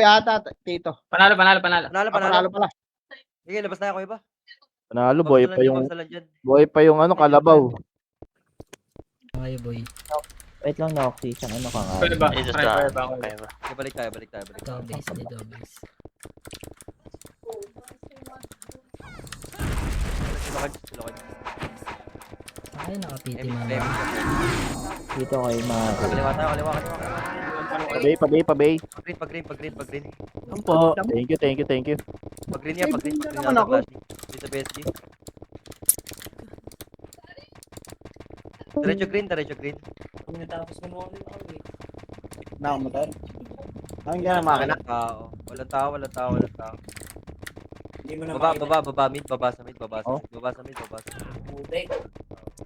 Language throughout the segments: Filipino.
yata, Tito. Panalo. Panalo. Panalo pala. Sige, labas na ako iba. Panalo, boy pa yung ano, kalabaw. Okay, boy. Wait lang na oxygen. Ano ka nga? Pwede ba? Jesus Pwede ka. ba? Okay ba? Balik tayo. Dito base. Ay, nakapiti man. Dito kayo Kaliwa tayo. Pabay. Pag-green. Ano po? Thank you. Pag-green niya. naman ako. Dito BSG. Diretso green. Nakamutan. Ang gana makina. Walang tao. Baba, mid, baba sa mid.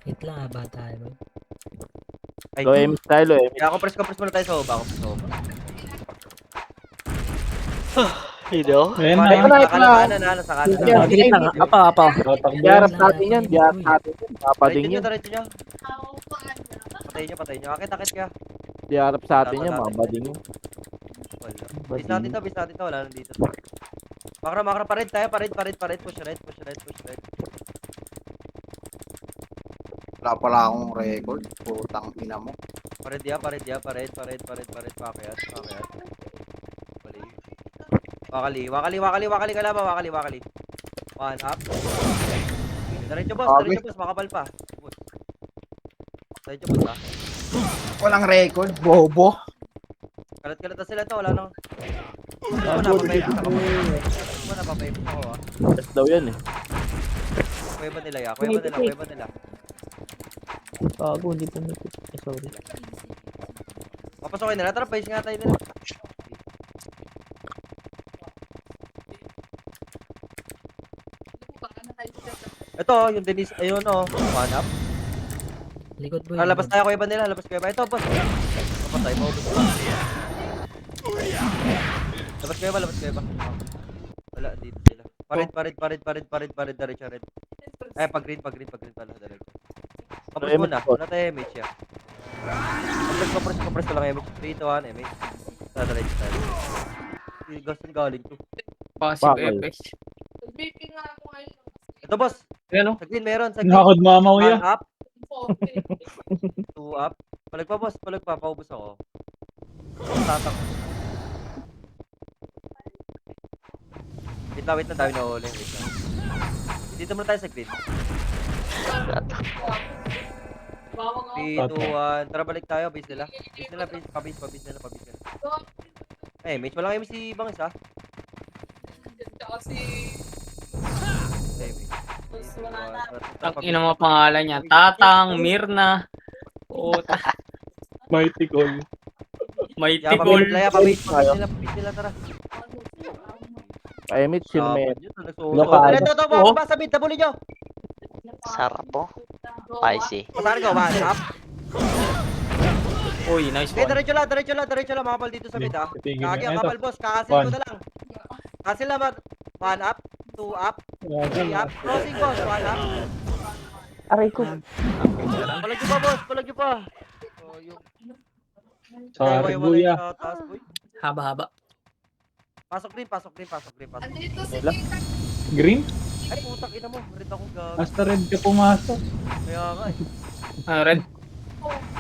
Wait lang, bata. Bro. Ay, Low aim style, kaya compress muna tayo sa baba. Hindi oh. Ayan Nasa kanan. Apa. Diarap natin yan. Papading Diretso yan. nyo. Patay nyo. Akit ka. Diarap sa atin yan, mga bading yan. Bis natin to. Wala nang dito. Makra pa rin tayo. Push right. Wala pala akong record. Putang ina mo. Pared. Pakyat. Wakali ka lang ba? Wakali. One up. Diretso boss. Makapal pa. Diretso boss ha. Walang record. Bobo. Kalat na sila to. Wala nang. Napapayipos ako ha. Test daw yan eh. Kuweba nila. Bago, hindi pumipit. Sorry. Papasokin nila. Tara, pahis nga tayo nila. Ito, yung Denise, ayun o. One up. Likod, boy. Labas tayo kuweba nila. Ito, boss. Papatay, maubos ko. Labas kuweba. Wala, dito sila. Parid, diretso red. Pag-green pala. Diretso. Kapres muna. Wala tayo MH ya. Kapres ko lang MH. 3 to 1 MH. Diretso tayo. Gaston galing to. Passive FX. Ito boss. Ayan o. Sa green meron. Nakakod mamaw One yan. up. 2 up. Palag pa boss. Paubos ako. Tatak. Wait lang, dami na huli. Wait lang. Dito muna tayo sa green. 3, 2, 1. Tara, balik tayo. Base nila. Pabase nila. Mate, walang aim si Bangs ha. Ang ina mga pangalan niya. Tatang, Mirna. Puta. Mighty goal. Mighty Kaya goal. pabase nila. Tara. Emit, sino may... Lokal. Ito, baba sa mid. Tabuli nyo. Sarap po. Spicy. Pasarin ko, one up. Uy, nice Okay, one. diretso lang. Makapal dito sa mid ha. Kagi ang kapal boss. Kakasil ko na lang. Kasil naman. 1 up. 2 up. 3 up. Crossing boss. 1 up. Aray ko. Palag nyo pa boss. Oh, yung... Sorry, buya. Haba-haba. Pasok green. Green? Ay, putang ina mo. Red ako gag. Basta red ka pumasok. Kaya nga eh. Red.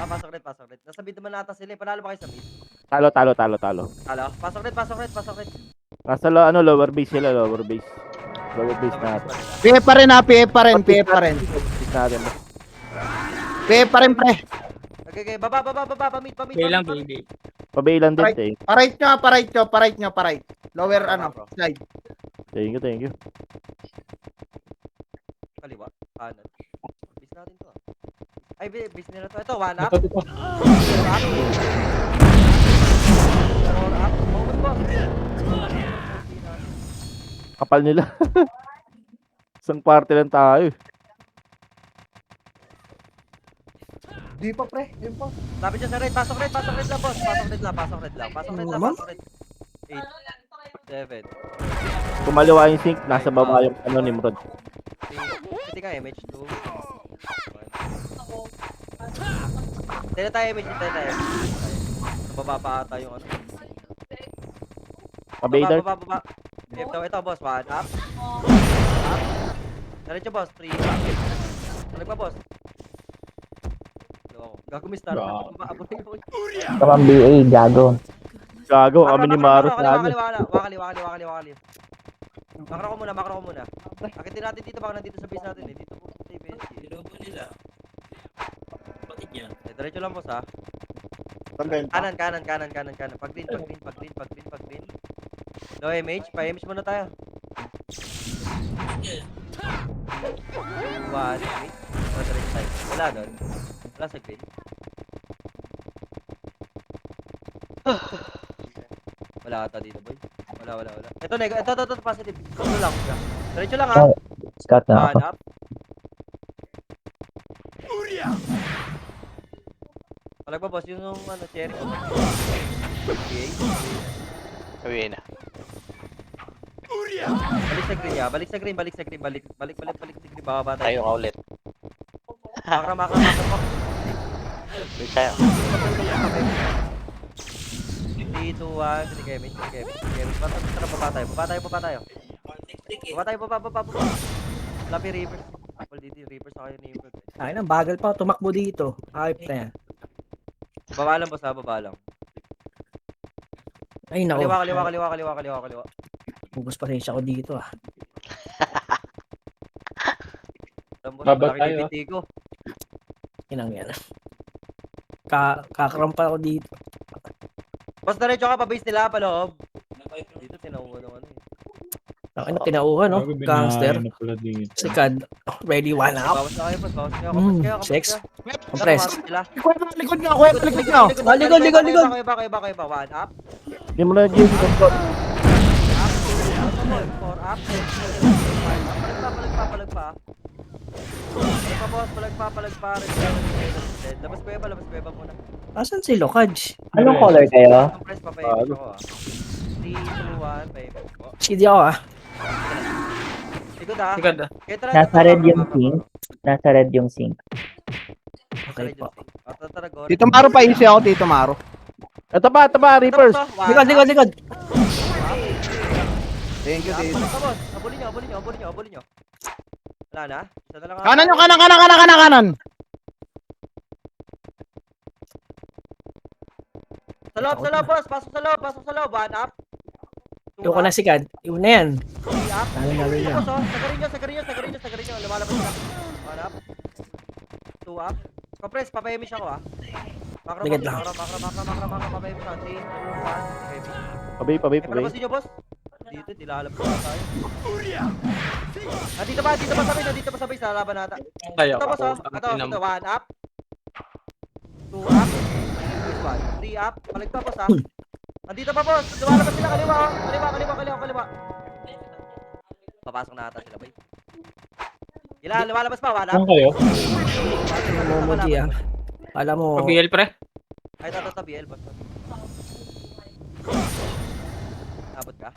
Pasok red. Nasa mid naman nata sila. Panalo ba kayo sa mid? Talo. Talo. Pasok red. Nasa lower base sila, lower base. Lower base natin. PF pa rin. Base natin. PF pa rin, pre. Okay. Baba. Pamid. Kailang baby. Pabailan din, Right nyo. Lower, slide. Thank you. Kaliwa. Kanan. Bis natin to. Ay, bis nila to. Ito, 1 up. Ito. 4 up. Moment boss. Kapal nila. Isang party lang tayo. Di pa, pre. Yun pa. Lapit dyan sa red. Pasok red lang boss. Pasok red lang. 8, 7. Kumaliwa yung sync, nasa baba yung Nimrod. Pwede ka MH2. Tayo MH2 tayo. Nababa pa ata yung ano. Pa-Vader. Baba. Ito, boss. 1 up. Up. Diretso, boss. 3 up. Balik pa, boss. Gago, Mr. Abulay mo. Ito kang BA, gago. Gago, kami ni Maros na ano. Wakali. Makro ko muna. Akitin natin dito, baka nandito sa base natin eh. Dito po sa base. Bilobo nila. Bakit yan? Diretso lang, boss, ha. Pambenta. Kanan. Pag green. Low MH, pa-MH muna tayo. 1 MH. Diretso tayo. Wala doon. Wala sa green. Wala ata dito, boy. Wala. Ito, positive. Ito lang. Diretso lang, ha. Oh, Scott na ako. Up. Palag ba, boss? Yung cherry. Okay. Uwi na. Balik sa green, ya. Balik sa green. Balik sa green. Bababa tayo. Tayo nga ulit. Makra. Uwi tayo. 3, 2, 1. Sige, Kevin. Tara, baba tayo. Baba. Lapi Reapers. Apple DD, Reapers ako yung name. Ay, nang bagal pa ako tumakbo dito. Hype na yan. Baba lang, boss, ha. Baba lang. Ay, nako. Kaliwa. Bugos pasensya ko dito ah. Baba tayo, ha. Inang yan. Kakrampa ako dito. Boss, diretso ka, pa-base nila, paloob. Dito, tinauhan naman eh. Ang tinauhan, no? Gangster. Sikad. Ready, 1 up. Bawas na kayo, boss. Bawas kayo. Sex. Kapag Compress. Likod nga, kuya, likod nga. Likod. Kayo ba? 1 up. Hindi mo na Jim. 4 up. Palag pa. Palag pa. Labas kuya ba muna. Asan si Lokaj? Anong color kayo? Compress pa ako, ha. 3, 2, 1, pa-image po. Sige ako ah. Likod, ha. Sikad ah. Nasa red yung sink. Nasa red yung sink. Okay po. Tito Maro pa easy ako, Tito Maro. Ito pa, Reapers. Likod. Thank you, Tito. Abulin nyo. Wala na? Isa na lang, ha. Kanan nyo, kanan. Sa loob, boss. Pasok sa loob. 1 up. Yung ko na sikad. Yung na yan. 3 up. Lalo yan. Boss, oh. Sagarin nyo. Lumalabas sila. 1 up. 2 up. Compress, papayamish ako, ha. Makro, Ligad lang. papayamish ako. 3, 2, 1. Okay. Pabay. Palabasin nyo, boss. Dito, tilalap ko tayo. Dito pa sabay sa laban nata. Kaya Ito, boss, oh. Ito, 1 up. 2 up. 3 up. Balik pa, boss, ha. Nandito pa, boss. Lumalabas sila. Kaliwa, oh. Kaliwa. Papasok na ata sila, bay. Ilan, lumalabas pa. 1 up. Momoji ah. Alam mo. Pag-BL pre. Ay, BL, boss. Abot ka?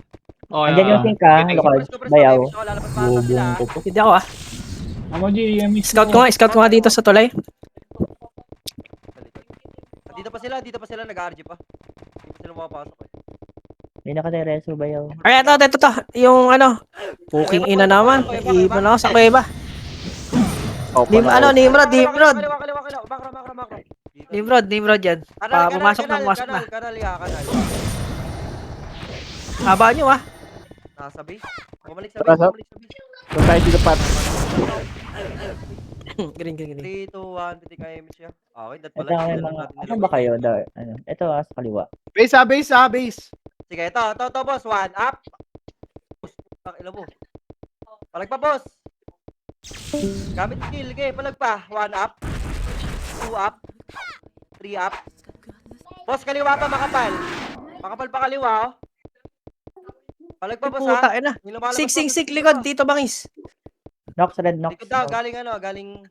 Oh, Andyan yung sink ka, Lokaj. Bayaw. Lalabas pa ata sila. Hindi ako ah. Scout ko nga dito sa tulay. Dito pa sila, nag-RG pa. Hindi pa sila mapapasok, eh. Hindi nakatereso, bayaw. Ay, ito. Yung ano. Puking ina naman. Iiban ako sa kuweba. Nimrod. Kaliwa. Makro. Dito. Nimrod yan. Pumasok na. Kanal, ya, kanal. Haba nyo ah. Nasa base. Bumalik sa Tara, base. Doon tayo dito, Pat. Green. 3, 2, 1, pitik kayo siya. Okay, that Ito pala. may mga, ano ba kayo? Ito sa kaliwa. Base. Sige, ito, boss. 1 up. Ilan mo? Palag pa, boss. Gamit skill. Okay, palag pa. 1 up. 2 up. 3 up. Boss, kaliwa pa, makapal. Makapal pa kaliwa, oh. Palag pa, boss, Puta ha. ina. May lumalabas pa, Sik likod dito bangis. Nox, red Nox. Likod daw, galing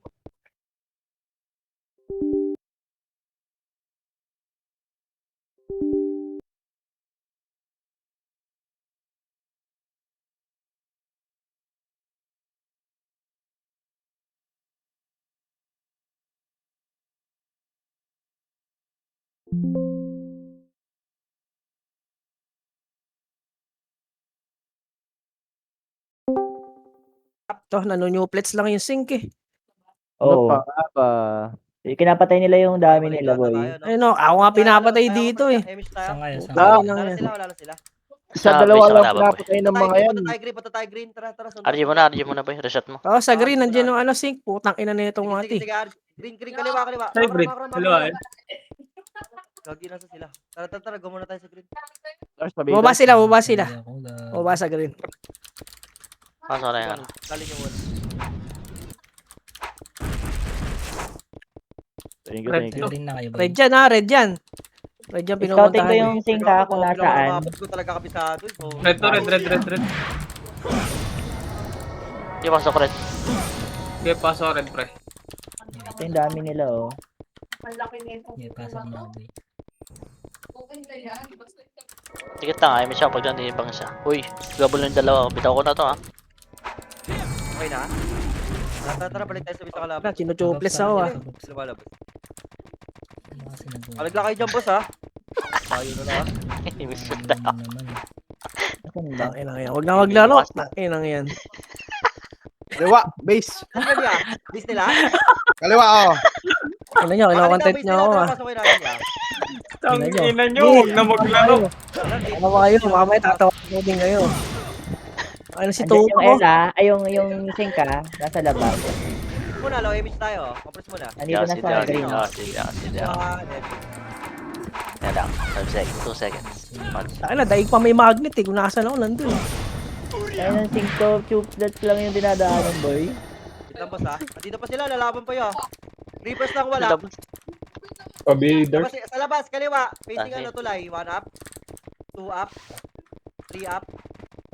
Ito, nanunewplets lang yung sink eh. Oo. Ano pa? Kinapatay nila yung dami nila, boy. Ayun o, ako nga pinapatay dito eh. Emish tayo. Saan kayo? Saan Ah, kayo? Wala na sila, wala na sila. Sa Sa dalawa base lang ako laban, pinapatay ng mga yan. Punta tayo green. Tara, sunod. RG mo na boy. Reset mo. Oo, sa green, nandiyan yung ano sink. Putang ina na itong mati. Sige, green, kaliwa. Ay, green. Dalawa, eh. Gagi nasa sila. Tara, go muna tayo sa green. Bumaba sila. Ako, Bumaba sa green. Pasok na yan. Kali niyo muna. Thank you, Red thank you. Green na kayo, boy. Red yan ha, red yan. Red yan Scouting ko pinupuntahan. yung sink ha, kung nasaan. Mabot ko talaga kapisado. So, Red to, red. Di pasok red. Sige, paso red, pre. Ito yung dami nila, oh. Yeah, pasok na, boy. Tikit lang ay may siya pag nandiyan ibang isa. Uy, gabol ng dalawa. Bitaw ko na to ha. okay na. Tara, balik tayo sa bisa kalaban. Kinutupless ako ah. Lumalabas. Ano kasi nag- Alagla kayo dyan, boss, ha? Ayun na. Imisot Ano na. naman eh. Asan ba? Tangina yan. Huwag na maglaro. Tangina yan. Kaliwa, base. Ano ba niya? Bis nila? Kaliwa, oh. Ano nyo, content nyo ako ah. Pasok kayo namin niya. Tangina nyo, huwag na maglaro. Ano ba kayo? Mamaya tatawa ko din kayo. Ano si Andyan Tuko? yung Ella, ay yung sink ha, nasa labas. Muna, low image tayo. Compress muna. Nandito na sa green. Sit down. Yan lang. 2 seconds. Saka na, daig pa may magnet eh. Kung nasaan ako, nandun. Ayun ang sink ko, that's lang yung dinadaanan, boy. Wait lang, boss, ha? Dito pa sila, lalaban pa yun. Reapers lang wala. Pabider. Sa labas, kaliwa. Facing Okay. ano, tulay. 1 up. 2 up. 3 up.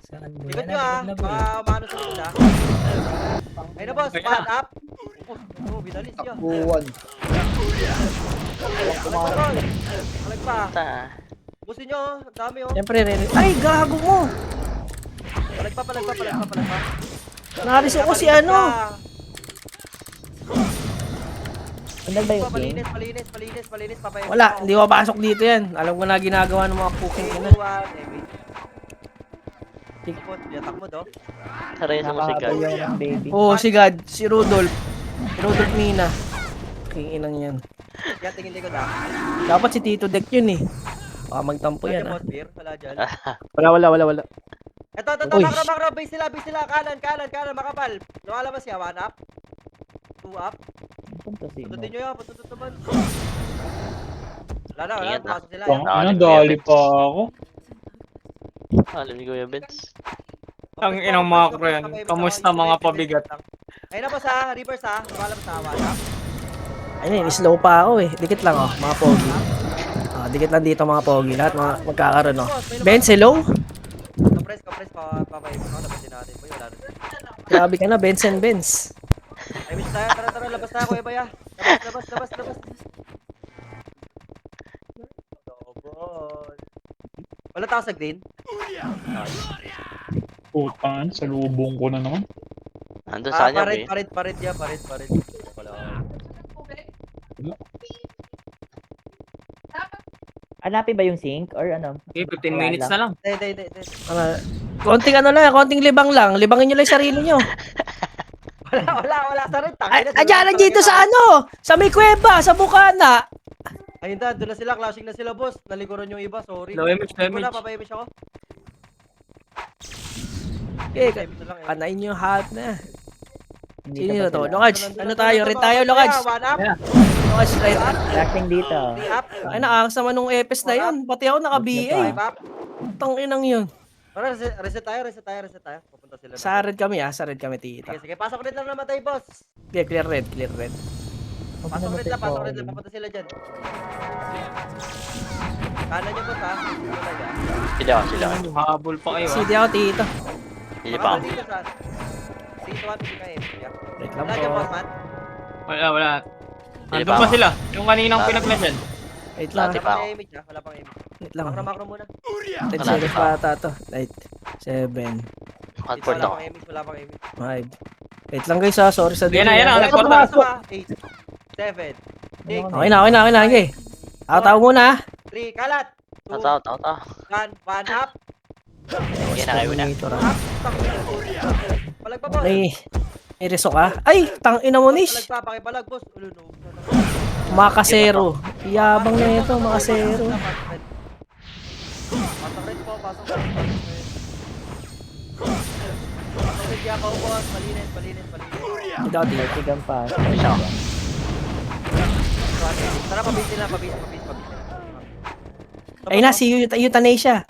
Saan, boy? Likod Ano, nyo, ha? likod na, boy. Mga umano sa likod, ha? Ayun na, boss. 1 up. Oh, binalis nyo. Buwan. Alag pa. Ta. Busin nyo, oh. Ang dami, oh. Siyempre, ay, gago mo. Palag pa. Naris ako si ano. Ano ba yung sink? Palinis. Papayos. Wala, hindi mapasok dito yan. Alam ko na ginagawa ng mga cooking ina. Yatak mo, do. Taray sa musika. Nakakatayo ng baby. Oo, si God, si Rudolph. Si Rudolph Mina. King inang yan. Yan, tingin likod, ha? Dapat si Tito Deck yun eh. Baka magtampo yan ah. Boss beer, wala dyan. Wala. Ito, Uy. makro, base sila, kanan, makapal. Lumalabas siya, 1 up. 2 up. Punta si Pututin nyo yan, pututut naman. Wala, Ingat na. pasok sila. Ano, dali pa ako. Alam ni Kuya Benz. Ang inang macro yan. Kamusta mga pabigat? Ayun na, boss, ha? Reapers, ha? Lumalabas sa 1 up. Ayun, slow pa ako eh. Dikit lang oh, mga pogi. Ah, dikit lang dito mga pogi. Lahat mga magkakaroon oh. Benz, hello? Compress, papayos mo. Labasin natin. Boy, wala na. Grabe ka na, Benz and Benz. Ay, miss tayo. Tara, labas tayo, Kuya Baya. Labas. Dobol. Wala tao sa green? Putaan, salubong ko na naman. Ando sa kanya, boy. Parit yan. Wala. Hanapin ba yung sink? Or ano? Okay, 15 minutes na lang. Hindi. Ano, konting ano lang, konting libang lang. Libangin nyo lang yung sarili nyo. Wala sa rin. Ayan dito sa ano, sa may kuweba, sa Bukana. Ayun doon na sila, clashing na sila, boss. Nalikuran yung iba, sorry. Low image. Wala, papayamish ako. Okay, Papayamish na lang, eh. kanain nyo yung half na. Hindi Sino ka to? ba sila? Lokaj, ano tayo? Red tayo, Lokaj. 1 up. Lokaj, right. Flashing dito. 3 up. Ay, naangas naman nung EPS na yun. Pati ako naka-BA. 5 up. Tanginang yun. Tara, reset tayo. Pupunta sila. Sa red kami sa red kami tita. Sige, pasok rin lang namatay, boss. Okay, clear red. Pasok rin lang, papunta sila dyan. Kanan nyo, boss, ha? Sila. Habol pa kayo, City ako tita. Hindi pa. Dito sa... C1, hindi kayo. Wait lang Wala dyan, boss, po. man. Wala. Hindi Andun pa pa ako. sila. Yung kaninang pinaglasyan. Wait lang. Dati Wala pa pang ako. image, ha? Wala pang image. Wait lang. Makro muna. 10 seconds pa ata to. 8, 7, Hot Dito, for wala to. pang image, wala pang image. 5. Wait lang guys ha. Sorry sa Yan na, delay. yan na. ah. Nagporta. Pasok, ha? 8, 7, 6, Okay na. Okay. Ako tao muna ha. 3, kalat. 2, Tao. 1 up. Sige na kayo na. Monitor, Up. ah. Palag Palag pa, boss. May reso ka? Ay, tangina mo, Palag Nish. pa, pakipalag, boss. Ulo, no. Makasero. Yabang na ito, makasero. Pasok rin po, pasok rin. Pasok rin siya, boss. Malinis. Hindi ako dito. Tigang pa. Siya. Tara, pabis nila. Ay na, si Euthanasia.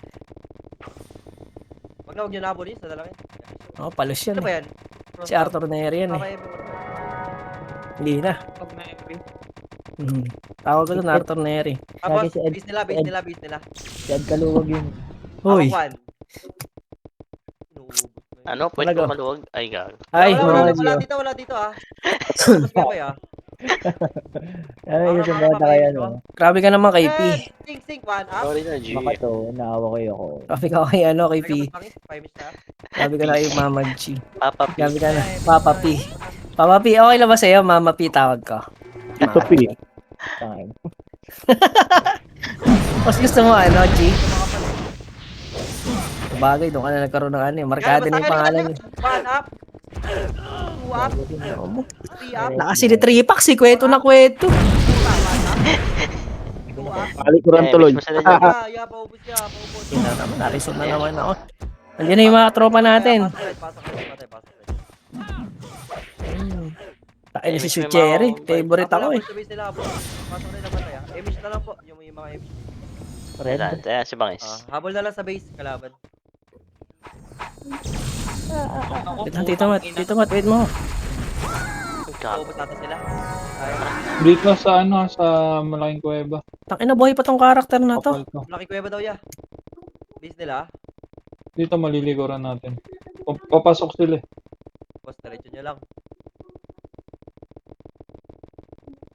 Huwag nyo nabulis, nadalangin. Oh, palos yan. Ano ba Eh. yan? Si Arthur Neri yan eh. Hindi na. Pag na Tawag ko doon, Arthur Neri. Tapos, Lagi si Ed- base nila. Si Ed Kaluwag yun. Hoy. Ako, Juan. Ano? Pwede Talaga. ko maluwag? Ay, gago. Ay, Wala dito Tapos nga ba ya? Ano yung sumada kaya no? grabe ka naman kay P. Sing, one up. Sorry na, G. Baka to, naawa kayo ako. Grabe ka kay kay P. Grabe ka na kay Mama G. Papa P. Grabe ka na. Papa P. Papa P, okay lang ba sa'yo? Mama P tawag ko. Ito, P. Tangin. Mas gusto mo G? Bagay, doon ka na nagkaroon ng markado na yung pangalan niya. One up. Two up. Three up. Nakasi ni Tripax, si kweto na kweto. One up. Two up. Kalikuran tuloy. Yeah, paubos niya. Ina naman, narisod na naman ako. Nandiyan na yung mga tropa natin. Pasok rin. Tayo si Sweet Cherry, favorite ako eh. Pasok rin naman tayo. Emish na lang po. Yung mga emish. Red. Ayan, si Bangis. Habol na lang sa base, kalaban. Tito Mat, wait mo. Gago. Paubos natin sila. Dito sa sa malaking kuweba. Tangina, buhay pa tong karakter na to. Laki kuweba daw ya. Base nila. Dito maliliguran natin. Papasok sila. Boss, diretso nyo lang.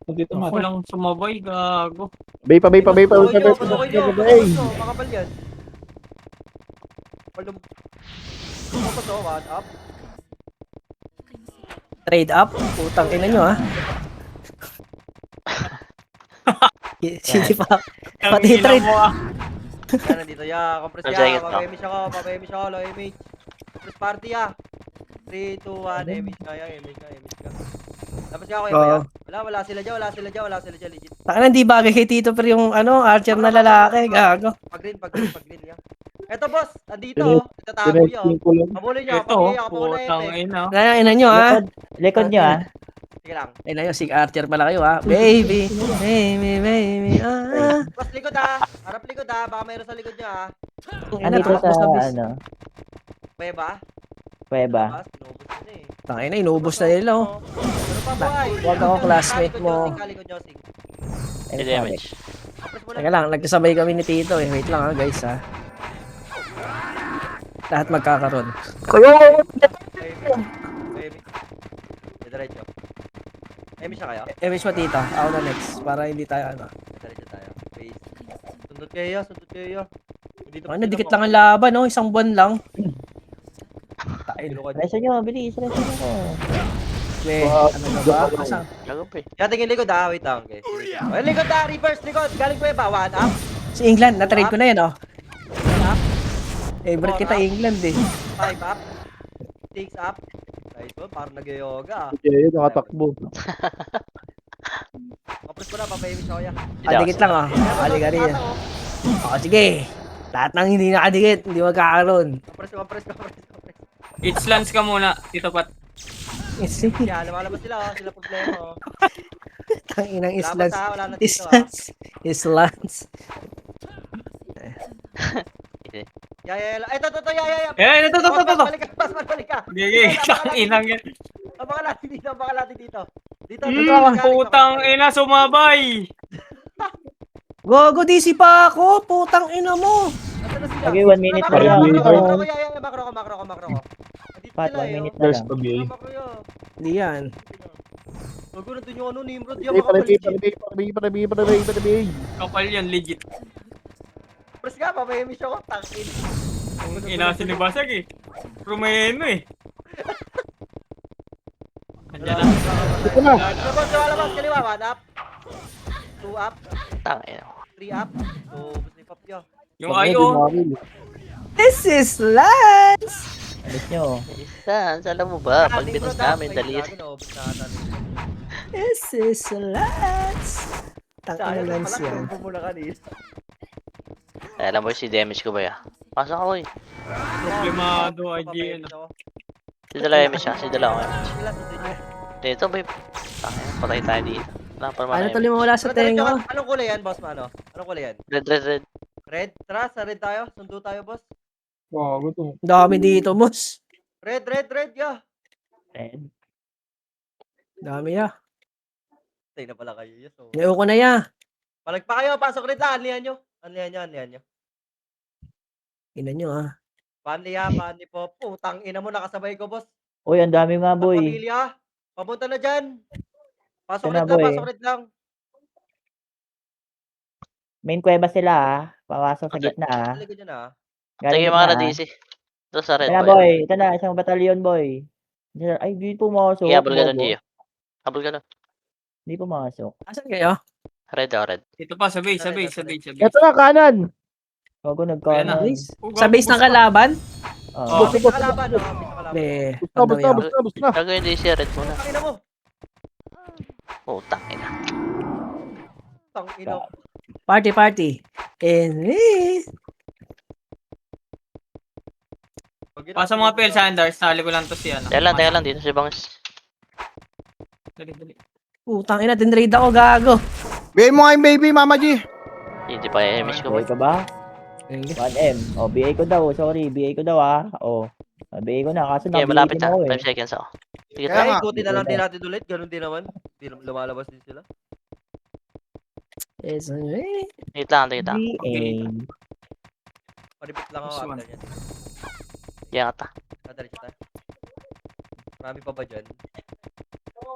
Dito Ako lang sumabay, gago. Bay pa. Pasukoy nyo. Makapal yan. Palum. Tapos one up. Trade up, putang ina nyo Sige pa. Pati trade. Yan, nandito ya. Compress ya. Papemish ako. Low image. Compress party ya. 3, 2, 1. Image ka. Tapos ka ako ya. Wala sila dyan. Legit. Taka hindi bagay kay Tito pero yung archer na lalaki, gago. Pag-green ya. Eto boss, andito. Itatago nyo. Pabulin nyo. Ito, Pabulin putang ina. Ina nyo Likod nyo ah. Sige lang. Ina nyo, sig archer pala kayo Baby. Boss, likod ha. Harap likod ha. Baka mayroon sa likod nyo ha. Andito sa ano, Pweba? Cueva. Sinubos nyo na eh. Tangina, inubos na nila Ano pa buhay? Huwag ako classmate mo. Kalikod nyo, Sing. May damage. Tapos mo Teka lang, nagkasabay kami ni Tito Wait lang guys Lahat magkakaroon. Baby. Diretso. Emi siya kayo? Emis mo Tito, ako na next. Para hindi tayo Diretso tayo. Base. Sundot kayo. Dito dikit lang ang laban isang buwan lang. Reso nyo, bilis. Reso nyo ko. Ano na ba? Gago pa eh. Kaya tingin likod ha. Wait lang. Okay. Likod ha. Reverse likod. Galing ko ba? One up. Si England, na-trade ko na yan One up. Favorite kita England eh. 5 up. 6 up. Nice one. Parang nag-yoga. Yun, nakatakbo. Kapres ko na. Papayimish ako ya. Dikit lang Kali ka rin. Sige. Lahat ng hindi nakadikit, hindi magkakaroon. Kapres. It's ka muna, Tito Pat. Yan. Lumalabas sila. Sila problema. Tanginang Labas Islands. ha. Wala na dito ha. Islands. Yeah. Ito. Yeah. Ito. Balik ka. Gigi, inang yan. Baka natin dito. Dito. Putang ina, sumabay. Gogo, DC pa ako. Putang ina mo. Okay, 1 minute pa lang. Makro ko. Pat, 1 minute na There's lang. pa B. Makro yun. Hindi yan. Bago nandun yung Nimrod. Bay. Kapal yan, legit. Pres ka, papayamish ako. Tangin. Ina, sinibasag eh. Rumeno eh. Andiyan na. Labas, kaliwa. 1 up. 2 up. Tangin. 3 up. So, bus ni Pop yun. Yung ayo. This is Lance. Alis nyo. Isa, alam mo ba? Pag Nimrod, binas ah. namin, Ay, daliri. gago, naubos na ata ni Nimrod. This is lats. Tangina Sayang na lens pala, yan. tubo muna kanina. Alam mo si damage ko ba ya? Pasok ako eh. Problemado, IGN. Si dala damage siya, si dala ako damage. Sila, sundin niyo. Dito babe. Tangina, patay tayo dito. Wala pa naman Ano damage. tuloy mo wala sa Tara, tara, tenga? tsaka, anong kulay yan, boss Mano? Anong kulay yan? Red, red, red. Red? Tara, sa red tayo. Sundo tayo, boss. Gago to. Dami dito, boss. Red, red, red, yeah. Red. Dami ya. Tayo na pala kayo, yes. Oh. Inayo ko na ya. Palag pa kayo, pasok red lang. Anlihan nyo. Anlihan nyo, anlihan nyo. Ina nyo ah. Panli ha, panli po. Putang ina mo, nakasabay ko, boss. Uy, ang dami nga, Ang boy. pamilya. Papunta na dyan. Pasok Ito na, red lang, boy. pasok red lang. Main kuweba sila, ah. Papasok sa Okay. gitna, ah. Sa likod nyo na. Galing Sige gitna, mga ah. na-DC. Ito sa red Ito na, boy. boy. Ito na, isang batalyon, boy. Ay, di pumasok. Sige, habol ka doon, bobo. Gio. Habol ka doon. Di pumasok. Asan kayo? Red ako, red. Ito pa, sa base, sa base, sa base, sa base. Ito na, kanan! Bago Ayan na. nagkanan. Base? Sa base ng kalaban? Oh. Oh. Bisa kalaban, no? Bisa kalaban. Be. Bus na. Gagawin DC, red muna. Putang ina mo. Putang ina. Putang ina. Party, party. And Pasa mga Pel Sanders, tali ko lang to si ano. Teka lang, dito si Bangs. Dali, dali. putang ina, tinrade ako, gago. Bigay mo nga yung baby, Mama G. Hindi pa i-image ko, BA boy. ka ba? 1M. Oh, BA ko daw. Sorry, BA ko daw, ah. Oh. BA ko na. Kaso Okay, malapit na. na. 5 seconds ako. Sige, Kaya Kaya nga. ikutin na lang din natin ulit. Ganun din naman. Hindi lumalabas din sila. Yes, Tigit lang. BA. Paripit lang ako. This one. After yan. Yan ata. Nadalit tayo. Marami pa ba dyan?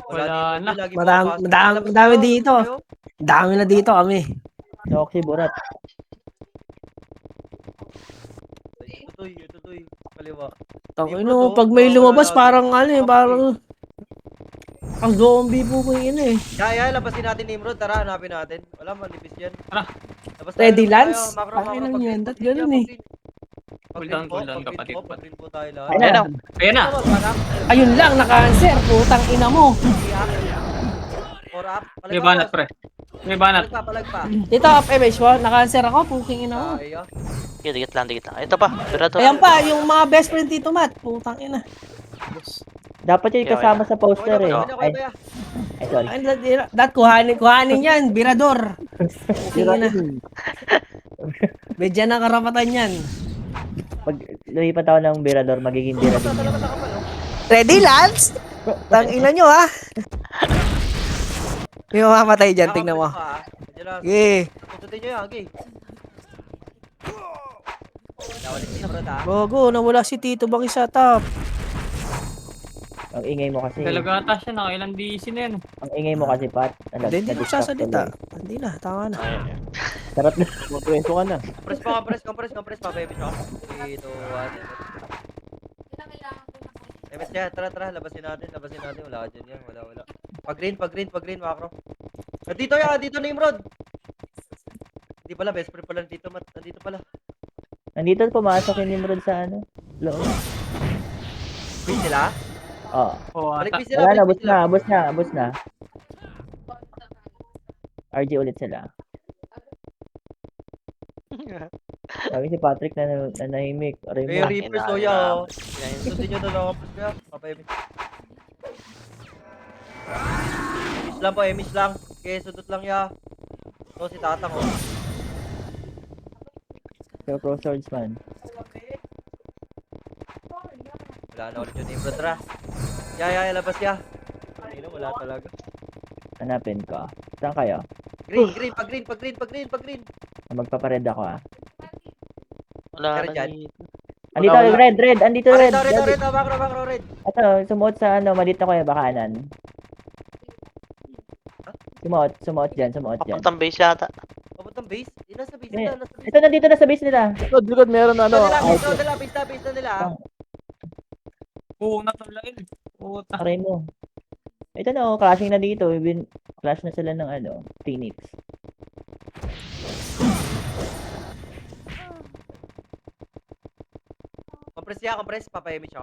Wala dito, na. lagi Madami- pumapasok. madami- Lalabas madami kayo, dito. kayo. dami na dito kami. Noxy Burat. Ito tuy. Kaliwa. Tangino, pag may lumabas, parang ano eh, parang... Ang zombie po ko yun eh. Kaya, labasin natin Nimrod. Tara, hanapin natin. Wala, manipis yan. Tara. Labas Ready, labas Lance? tayo. Macro, Paano lang pag-green, yan? Ba't pag-green ganun yan, eh? Cool down, pag-green kapatid po, ko. pag-green po tayo lahat. Ayun na. Ayan na. Tapos, one up. Ayun lang, naka-answer. Putang ina mo. Three up. Four up. May banat, pre. May banat. Palag pa. Dito, up MH1, naka-answer ako. Puking ina mo. Ayo. Sige, tigit lang. Ito pa. Pirato. Ayan pa, yung mga best friend dito, Matt. Putang ina. Dapat yung Okay, kasama sa poster, eh. Ay, Kuya. ay, sorry. Ay, dat kuhanin yan, birador. Puking ina. Medya na karapatan yan. Pag lumipat ako ng Birador, magiging Birador. Salamat ako pa, no? Ready, Lance? Tang ina nyo, ha? May mamamatay dyan, tingnan mo. Medyo lang. Okay. Tututin nyo yan, okay. Nawalit si Nimrod, ha? Gogo, nawala si Tito Bang isa top. Ang ingay mo kasi. Talaga ata siya, nakailang DC na yan. Ang ingay mo kasi, Pat. Hindi na sasalita. Hindi na, tama na. Sarap na. Magpwesto ka na. Compress pa, baby shop. 3, 2, 1. MS dyan, tara, labasin natin, wala ka dyan yan, wala. Pag green, macro. Nandito Nimrod! Hindi pala, best friend pala nandito, Matt, nandito pala. Nandito pumasok yung Nimrod sa ano? Loob. Queen sila? Oo. Oo, Balik ata. queen sila, Wala na, balik bus queen sila. na, bus na. RG ulit sila. Sabi si Patrick na nahimik. Aray May mo. Reaper, Soya, oh. Sundin nyo na lang ako, kaya, papayami. Emis lang. Okay, sundot lang ya. So, si Tatang, oh. Pro Swordsman. Wala na ulit yung Nimrod, tara. Ya, labas ya. Ayun na, wala talaga. Hanapin ko. Saan kayo? Green, pag green. Magpapared ako, ah. Wala Meron na dyan? dito. Andito, red. Andito, red. Red, macro, red. Ito, sumuot sa ano, malito kayo, bakanan. Sumuot dyan. Papuntang base yata. Papuntang base? Nasa base Eh, nila, Ito, nandito na sa base nila. Likod, meron ano. Base na nila. Oo, natulain. Puta. Aray mo. Ito na, oh, clashing na dito. Clash na sila ng ano, Phoenix. Compress niya, compress. Papayimit siya.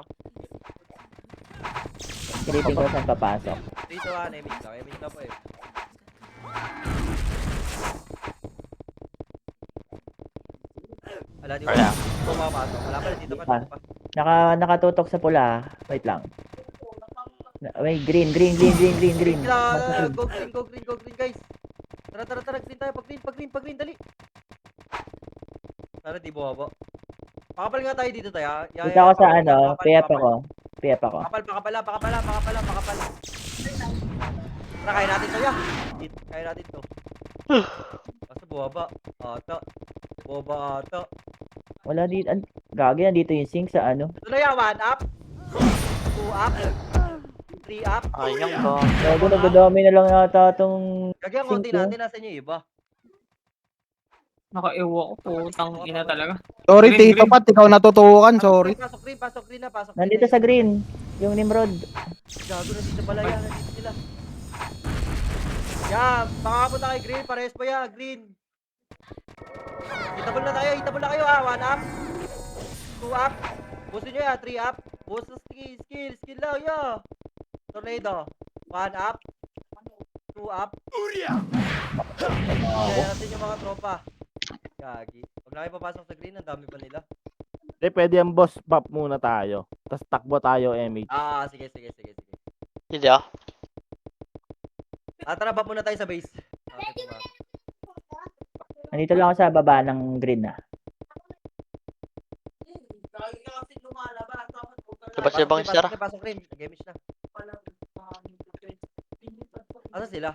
Creeping ko saan papasok. 3 to 1, image lang. Image lang po eh. Wala, di ba? Wala. Pumapasok. Wala pa, dito pa, Ah. dito pa. Nakatutok sa pula. Wait lang. Wait, green. Green Nasa sila, green. go green, guys. Tara, green tayo. Pag green, dali. Sana di bumaba. Pakapal nga tayo dito tayo. Dito ako sa ano, PF ako. Pakapala. Tara, kaya natin to, ya. Kaya natin to. Basta bumaba. Bumaba ata. Wala dito. Gagi, nandito yung sink sa ano. Ito na yan, 1 up. 2 up. 3 up. Ayun ko. Gago, nagdadami na lang yata itong... Gagi ang konti Cinco. natin, nasa inyo yung iba. Nakaiwa ko po. Tang ina talaga. Sorry, Green, Tito green. Pat, ikaw natutukan, sorry. Pasok green na. Nandito sa green. Yung Nimrod. Gago, nandito pala yan. Nandito sila. Yan, makakapunta kay green. Parehas pa yan, green. Itabol na kayo ha. 1 up. 2 up. Pusin nyo ya, 3 up. Boost sa skill lang, ya. Tornado. 1 up. 2 up. Kaya natin yung mga tropa. Gagi. Huwag na kayo papasok sa green, ang dami pa nila. Eh, pwede ang boss pop muna tayo. Tapos takbo tayo, MH. Sige. Hindi ah. Tara, bap muna tayo sa base. Okay, Nandito lang ako sa baba ng green ah. Dapat siya bang sir? Pasok rin. Gamish na. Asa sila?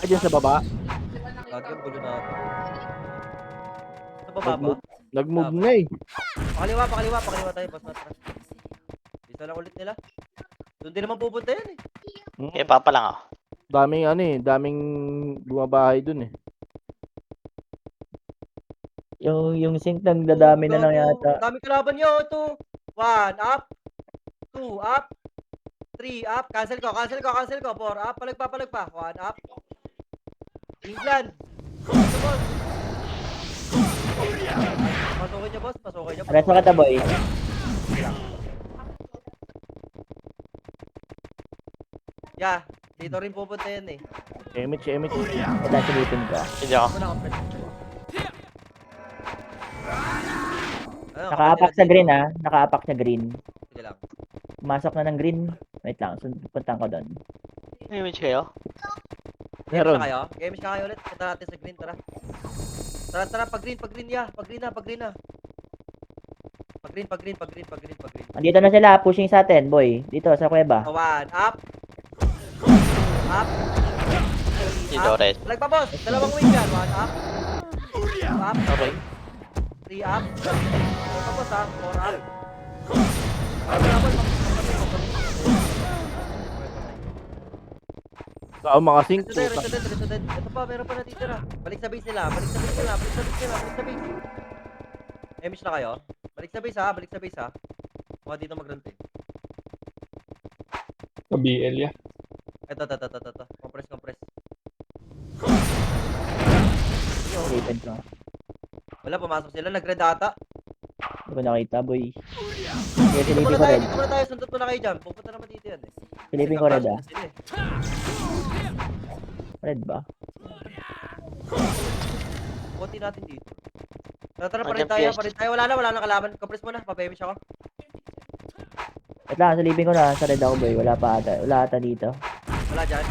Diyan sa baba. Gagi, ang gulo na ako. Sa baba ba? Nag-move na eh. Pakaliwa tayo, boss matra. Isa lang ulit nila. Doon din naman pupunta yan eh. Eh, papa lang ah. Daming bumabahay dun eh. Yung sink nagdadami na lang yata. Dami kalaban nyo. Ito. 1 up. 2 up. 3 up. Cancel ko. 4 up. Palag pa. 1 up. England. Ito, boss. Pasukin nyo, boss. Alas mo ka boy. Yeah. Dito rin pupunta yan eh. MH. Ito silipin ko. Hindi ako. Muna ka, Nakaapak sa green ah. Nakaapak sa green. Sige lang. Pumasok na ng green. Wait lang. Puntaan ko doon. Image kayo? Games Meron. na kayo? Games na kayo ulit. Punta natin sa green, tara. Tara, pag green ya. Pag green na. Pag green. Andito na sila. Pushing sa atin, boy. Dito sa kuweba. 1 up. Up. Dito red. Palag pa, boss. Dalawang wing yan. 1 up. 2 up. Okay. 3 up. Palag pa, boss ha. 4 up. Palag pa, boss. Saan mga sink? Resudet. Ito pa, meron pa natitira. Balik sa base nila. Balik sa base. Emish na kayo. Balik sa base ha. Mga dito mag-rante. Sa BL ya. Ito. Compress. Silipin ko. Wala, pumasok sila. Nag-red ata. Hindi ko nakita, boy. Sige, silipin ko red. Dito muna tayo. Sundot muna kayo dyan. Pupunta naman dito yan eh. Silipin ko red ah. Sila eh. Red ba? Konti natin dito. Tara, Andyan parin PS. tayo. Wala na kalaban. Compress muna. Papayamish ako. Wait lang, silipin ko na. Sa red ako, boy. Wala ata dito. Wala dyan.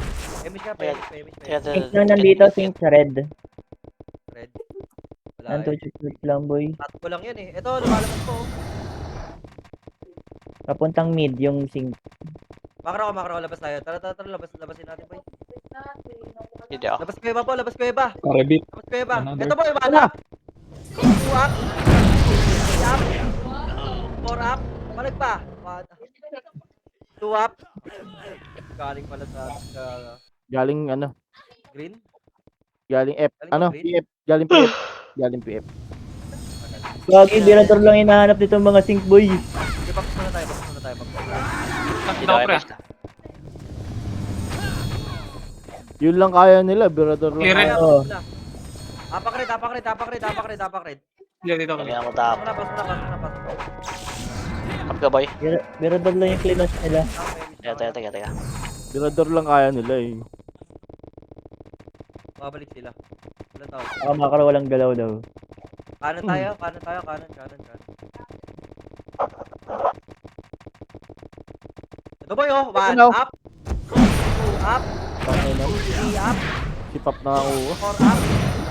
Emish ka, Ayan. payamish. Sink lang nandito, sink sa red. Red. Wala Nanto, eh. shoot lang, boy. Tatlo lang yan eh. Ito, lumalabas ko. Papuntang mid yung sink. Makro, labas tayo. Tara, labasin natin, boy. Hindi ako. Labas ko iba. Karebit. Another. Ito, boy, 1 up. 2 up. 3 up. 4 up. Palag pa. 2 up. Galing pala sa Galing green. Galing F. Galing ba, PF. Galing PF. Gagi, birador lang hinahanap nito mga sink, boy. Okay, box muna tayo. Dito ako pre. Yun lang kaya nila, birador lang. Clear it. Oo. Apak red. Hindi, dito ako. Kailangan ko tap. Pasok na. Up ka, boy. Mirador lang yung cleaners nila. Teka. Mirador lang kaya nila eh. Babalik sila. Ilan tao? Saka makro walang galaw daw. Kanan tayo. Kanan. Ito boy, oh. 1 Ano? up. 2 up. 3 up. Si Pap na ako. 4 up.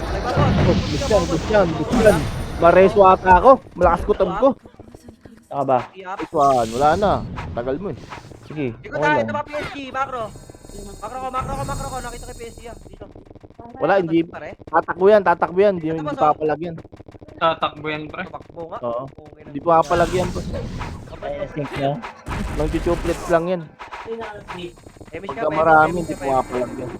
Ay, boss. Gusto yan. Mareso ata ako. Malakas ko tab ko. Saka ba? 3 up. Iswan, wala na. Tagal mo eh. Sige. Ikaw Okay tayo. lang. Ito pa PSG. Makro. Makro ko. Nakita kay PSG ah. Dito. Wala, hindi. Pare. Tatakbo yan. Hindi papalag yan. Tatakbo yan, pre. Tumakbo nga. Oo. Okay na. Hindi papalag yan. Ay, sink na. Lang chuchuplets lang yan. Damage Pagka marami, hindi papalag yan.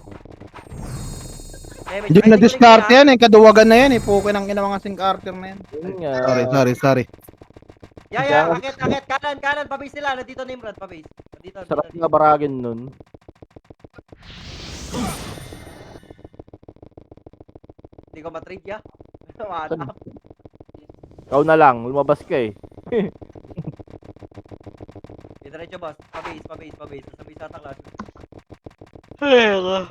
Hindi na discard yan eh. Kaduwagan na yan eh. Pukin ang ina mga sink archer na yan. Yun nga. Sorry. Yeah. Akit. Kanan. Pabase sila. Nandito Nimrod. Pabase. Nandito. Sarap nga baragin nun. Hindi ko matrigya. Wala. Ikaw na lang, lumabas ka eh. Diretso boss. Pabase. Sabi sa taklas. Hello.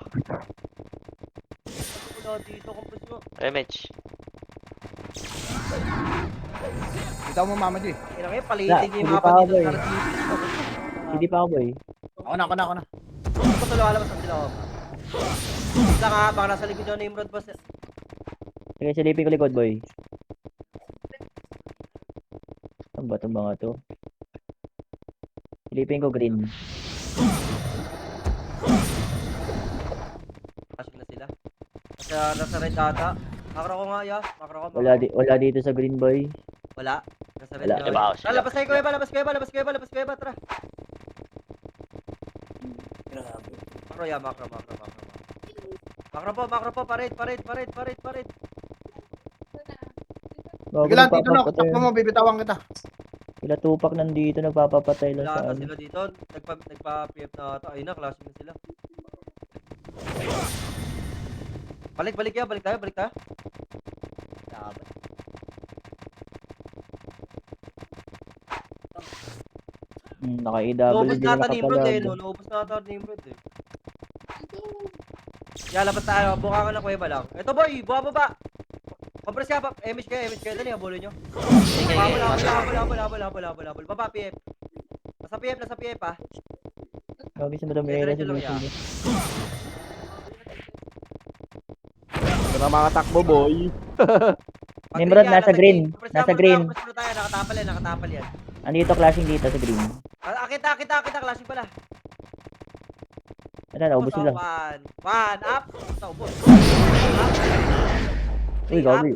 Wala dito. Kumpus mo. Image. Kita mo mama G. Kailangan yung palitin niyo yung Hindi mga pa dito. ako, eh. Sa TV. Hindi pa ako boy. Ako na. Ito tuloy sila. Isa nga. Baka nasa likod yung Nimrod boss. Sige, silipin ko likod boy. Ano ba itong mga to? Silipin ko green. Pasok na sila. Nasa red data. Makro ko nga ya. Makro ko. Wala dito sa green boy. Wala. Nasa red Wala. data. Diba ako sila? Labas kayo ba? Tara. Makro ya. Makro po. Pared. Sige lang, dito na. Takbo mo, bibitawan kita. Sila tupak nandito, nagpapapatay lang sa Wala ano. sila dito. Nagpa-PF na ata. Ayun na, klase na sila. Balik tayo. Laban. Naka-EW Naubos din na ata Nimrod eh, nakapalado. no? Naubos na ata Nimrod eh. Labas tayo. Buka ka ng kuweba lang. Ito boy, baba. Compress ka pa. Emish kayo. Dali, habulin nyo. Habol. Baba, PF. Nasa PF ah. Gagi si Madam Diretso Era sa lang YouTube. yan. Ito na mga takbo boy. Nimrod, nasa green. Nasa green. Compress tayo. Nakatapal yan. Andito, clashing dito sa green. Akita. Clashing pala. Ano, naubos sila. One up. Naubos. Uy, gagi.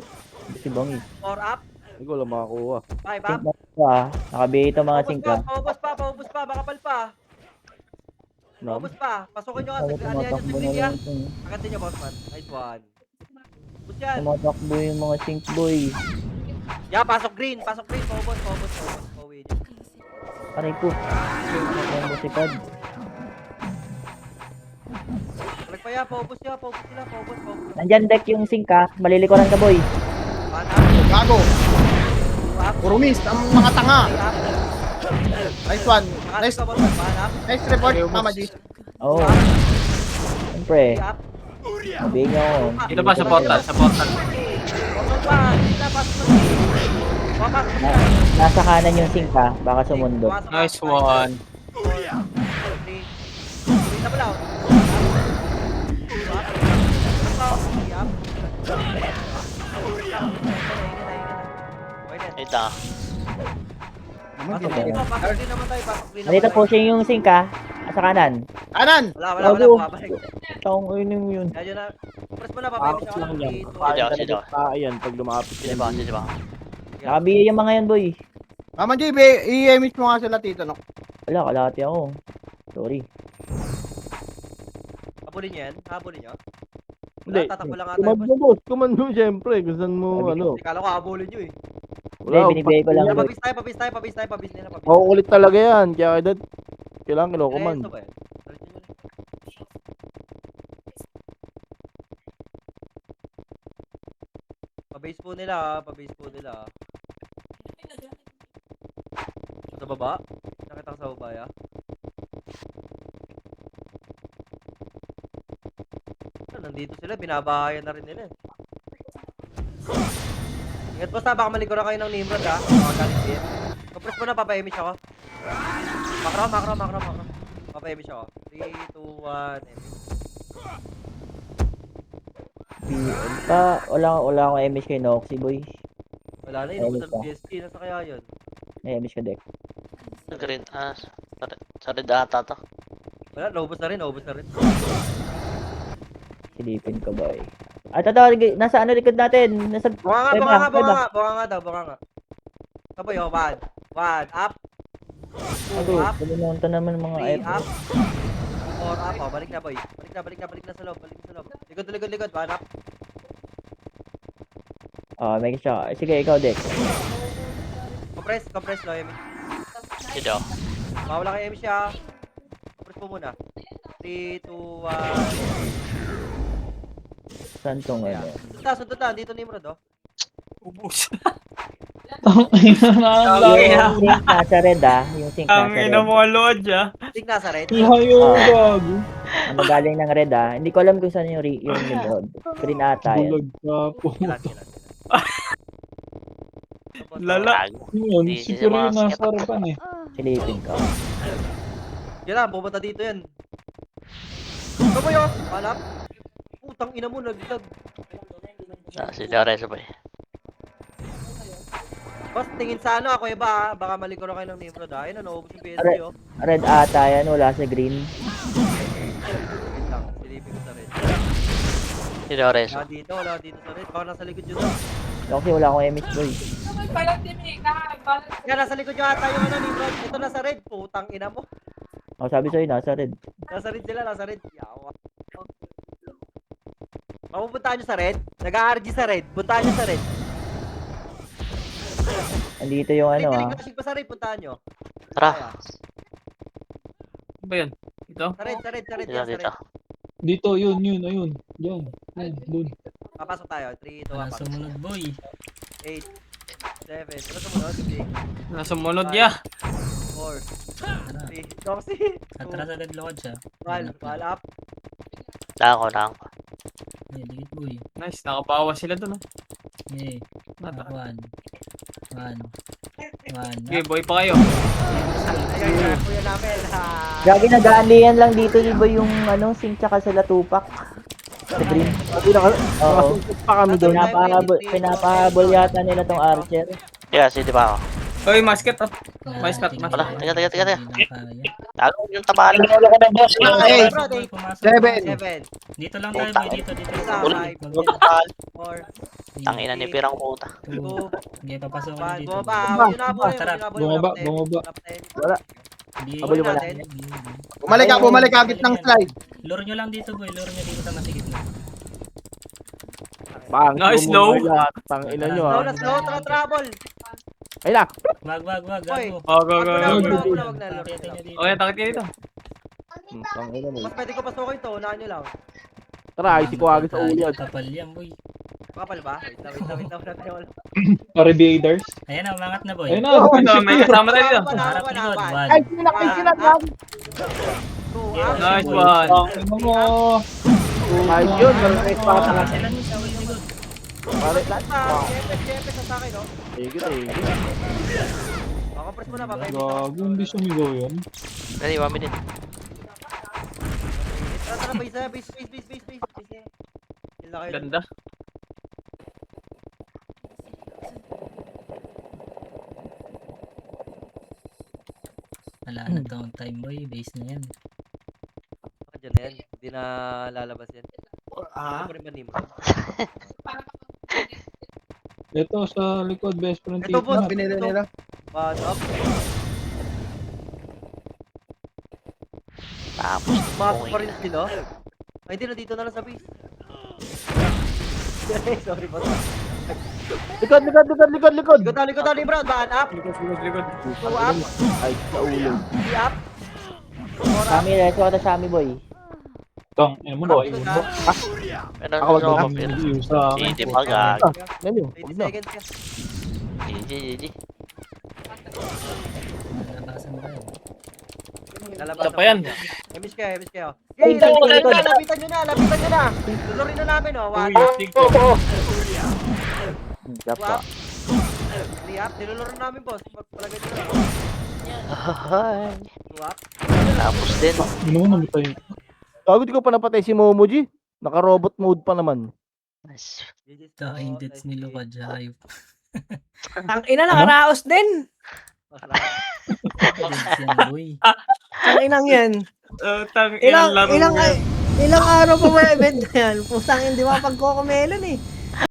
Si Bongi. 4 up. Hindi ko lang makakuha. 5 up. Sink na ito ah. Nakabihi ito mga sink ah. Paubos pa. Makapal pa. No? Paubos pa. Pasukin nyo kasi. Ano yan yung Tumatakbo na siglig yan? lang ito. Akatin nyo, boss man. Nice one. Ubus yan. Tumatakbo yung mga sink boy. Yeah, pasok green. Paubos. Pauwi nyo. Aray ko. Ang musikad. Balik pa yan. Paubos sila. Paubos. Nandyan deck yung sink ah. Malilikuran ka boy. One up. Gago. 2 up. Puro miss. Ang mga tanga. 3 up. Nice one. Nice. One up. Nice report, mama G. Oo. Oh. Siyempre. 3 up. Sabihin nyo. Dito pa sa portal. Pasok pa. Sila, pasok pa. Papasok pa. Nasa kanan yung sink ah. Baka sumundo. Nice one. 3. Isa pala. 2 up. Ito. Pasok din naman tayo. Nandito pushing yung sink ah. Sa kanan. Kanan. Wala. Gago. Babalik. Taong ayun yung yun. Kaya na. Press mo na, papayin Tapos siya. lang yan. 3, 2, 1. Sino? Ayan, pag lumapit Sino ba? Nakabihi yung mga yan boy. Mama G, i-miss mo nga sila tito, no? Wala, kalahati ako. Sorry. Habulin niyo yan? Habulin niyo? Hindi. Tatakbo lang ata yung boss. Kumando boss, kumando syempre. Gusto mo ano. Kala ko habulin niyo eh. Hindi, binibigay ko lang. Pabis nila. Makukulit talaga yan. Kaya kailangan kiloko man. Ito ba yan? Diretso nyo lang. Pabase po nila. Sa baba? Nakita ko sa baba, ya. Nandito sila, binabahayan na rin nila eh. Ingat boss ha, baka malikura kayo ng Nimrod ha. Mga galit din. Compress mo na, papa-emish ako. Makro. Papa-emish ako. 3, 2, 1, emish. Wala akong MS kay Noxy, boy. Wala na, inubos ng PSP. Nasa kaya yun? May MS ka, Dek. Green, sa red ata to. Wala, naubos na rin. Silipin ko, boy. At ito, nasa ano likod natin? Nasa... Bunga Beba. nga. Saboy, 1, up. 2, Ako, up. pumunta naman mga 3, F. up. 4, up. Oh, balik na, boy. Balik na sa loob. Likod. 1, up. May siya. Sige, ikaw, Dek. Compress, low, emish. Dito. Mawala kay emish siya. Compress mo muna. 3, 2, 1. Saan tong ano? Sundot na. Dito Nimrod, oh. Ubus. Ang ina na. Yung sink nasa red, Yung sink Ang nasa ina red. mo load ya. Think nasa red. Layo gago. Ang magaling ng red, Hindi ko alam kung saan yung Nimrod. Green ata yan. Bulag ka po. Kilan. Lala. Gago. Yun, Hindi siguro siya yung nasa makakita. harapan eh. Silipin ko. Yan lang, pupunta dito yan. Saboy, oh. Palap. Putang ina mo, naglag. Si Lorenzo ba eh. Boss, tingin sa ano, ako iba, baka malikuro kayo ng Nimrod, Ayun na, naubos yung PSG, oh. Red ata yan, wala sa green. Wait lang, silipin ko sa red. Si Lorenzo. Wala dito sa red. Baka nasa likod yun, oh. Kasi wala akong MS, boy. Yan, nasa likod yung ata yung ano, Nimrod. Ito nasa red, putang ina mo. Sabi sa'yo, nasa red. Nasa red. Yawa. Mapupuntahan nyo sa red? Nag-RG sa red. Puntahan nyo sa red. Andito yung ano, Flashing pa sa red, puntahan nyo. Tara. Ano ba yun? Ito? Sa red. Dito. Dito, yun, ayun. Yan, dun. Papasok tayo. 3, 2, 1. Sumunod boy. 8, 7. Ano sumunod? 6, Nasa munod ya. 4, 3. Doxy. Atras agad lakad siya. 1, up. Daan ko. Dikit boy. Nice, nakapawa sila dun. Yeah. Nata. 1. Okay, boy pa kayo. Ayan, kuya namin. Gagi nag-aalian lang dito, di ba yung sink tsaka sila tupak? Sa green. Oo. Pa kami doon. Pinapahabol yata nila tong Archer. Yeah, sige pa ako. Oy, masket oh. Masket. Wala, tiga. Tago yung tabahan. Eight. 7. 7. Dito lang tayo boy, dito. 4, Tangina ni Pirang puta. 2, Okay, papasok 1. dito. Bumaba. Yun na po. Tara. Bumaba. Wala. Abol wala. Bumalik agit ng slide. Lure nyo lang dito boy, lure nyo dito sa masigit na. Bang, Nice, low. Tang ina nyo, Slow, trouble. Ay na. Wag, Hoy. gago. Oh, go. Wag na. Takitin nyo dito. Okay, takit kayo dito. Tang ina mo. Mas pwede ko pasukin to. Unahan nyo lang. Tara, ay si Kuwagi sa ulo yan. Kapal yan boy. Kapal ba? Wait lang. Reviators. Ayan na, umangat na boy. Ito, may kasama tayo dito. Harap likod, Ay, one. Nice one. Ano mo? Ay, yun. May pata lang. Sila nyo sa likod. Pare, lahat. Jepes sa akin, no? Sige. Compress mo na, papay. Gago, hindi sumigaw yun. Ready, 1 minute. Tara, base. Hila kayo. Ganda. Wala na downtime boy, base na yan. Diyan na yan. Hindi na lalabas yan. Ano mo rin ba, Nimrod? Ito sa likod, best friend. Ito, boss. Binili nila. One up. Tapos, Map pa rin sila. Ay, hindi na dito na lang sa base. Sorry, boss. Likod. Likod na, Nimrod. One up. Likod. 2 up. Ay, sa ulo. 3 up. 4 up. Sami, reso ka Sami boy. Tong, ano mo boy? pero Ako, wag ako, na. pero Sa hindi pa gag. Yan yun. 80 seconds ka. GG. Lalabas Isa pa yan. Emis kayo. Ay, Okay, likod. lapitan nyo na. Lulurin na namin, oh. Uy, 1 up, tingko. 2 Japa. up, 3 up. Nilulurin namin, boss. Palagay nyo na. Ay, 2 up. tapos din. Ano mo namatay? Gago, di ko pa napatay si Momoji. Naka-robot mode pa naman. Nice. Ka-indets ni Luka Jayo. Ang ina, nakaraos din. Ang inang yan. Tang inang laro yan. Ilang araw pa ba event na yan? Pusang hindi mapagkokomelon eh.